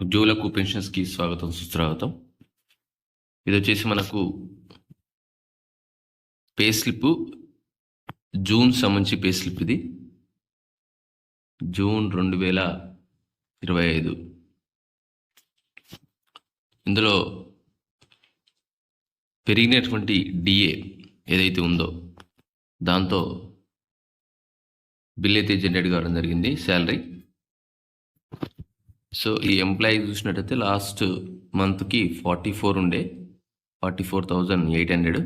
ఉద్యోగులకు పెన్షన్స్కి స్వాగతం సుస్వాగతం. ఇది వచ్చేసి మనకు పే స్లిప్ జూన్ సంబంధించి పే స్లిప్. ఇది జూన్ 2025. ఇందులో పెరిగినటువంటి డిఏ ఏదైతే ఉందో దాంతో బిల్ అయితే జనరేట్ కావడం జరిగింది, శాలరీ. సో ఈ ఎంప్లాయీ చూసినట్టయితే లాస్ట్ మంత్కి 44 ఉండే, 44,800.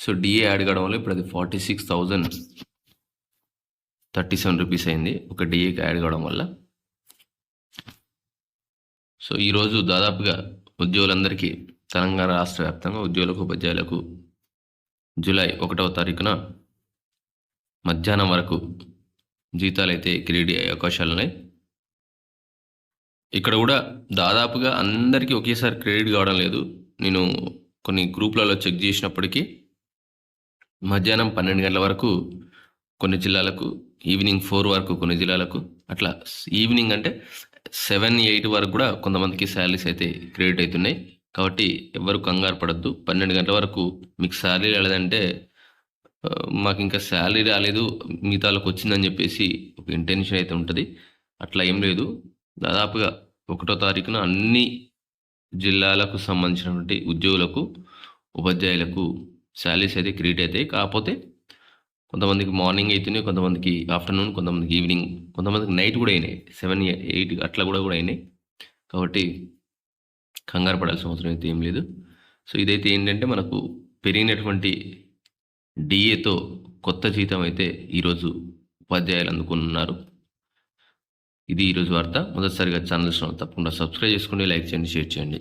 సో డిఏ యాడ్ కావడం వల్ల ఇప్పుడు అది 46,037 రూపీస్ అయింది, ఒక డిఏకి యాడ్ కావడం వల్ల. సో ఈరోజు దాదాపుగా ఉద్యోగులందరికీ తెలంగాణ రాష్ట్ర వ్యాప్తంగా ఉద్యోగులకు ఉపాధ్యాయులకు జూలై 1వ తారీఖున మధ్యాహ్నం వరకు జీతాలు అయితే క్రెడిట్ అయ్యే అవకాశాలు ఉన్నాయి. ఇక్కడ కూడా దాదాపుగా అందరికీ ఒకేసారి క్రెడిట్ కావడం లేదు. నేను కొన్ని గ్రూప్లలో చెక్ చేసినప్పటికీ మధ్యాహ్నం 12 గంటల వరకు కొన్ని జిల్లాలకు, ఈవినింగ్ 4 వరకు కొన్ని జిల్లాలకు, అట్లా ఈవినింగ్ అంటే 7-8 వరకు కూడా కొంతమందికి శాలరీస్ అయితే క్రెడిట్ అవుతున్నాయి. కాబట్టి ఎవరు కంగారు పడద్దు. 12 గంటల వరకు మీకు శాలరీ రాలేదంటే మాకు ఇంకా శాలరీ రాలేదు, మిగతాలకు వచ్చిందని చెప్పేసి ఒక ఇంటెన్షన్ అయితే ఉంటుంది. అట్లా ఏం లేదు. దాదాపుగా 1వ తారీఖున అన్ని జిల్లాలకు సంబంధించినటువంటి ఉద్యోగులకు ఉపాధ్యాయులకు శాలరీస్ అయితే క్రెడిట్ అవుతాయి. కాకపోతే కొంతమందికి మార్నింగ్ అవుతున్నాయి, కొంతమందికి ఆఫ్టర్నూన్, కొంతమందికి ఈవినింగ్, కొంతమందికి నైట్ కూడా అయినాయి, 7-8 అట్లా కూడా అయినాయి. కాబట్టి కంగారు పడాల్సిన అవసరం అయితే ఏం లేదు. సో ఇదైతే ఏంటంటే మనకు పెరిగినటువంటి డిఏతో కొత్త జీతం అయితే ఈరోజు ఉపాధ్యాయులు అందుకున్నారు. ఇది ఈరోజు వార్త. మొదటిసారిగా ఛానల్స్ తప్పకుండా సబ్స్క్రైబ్ చేసుకోండి, లైక్ చేయండి, షేర్ చేయండి.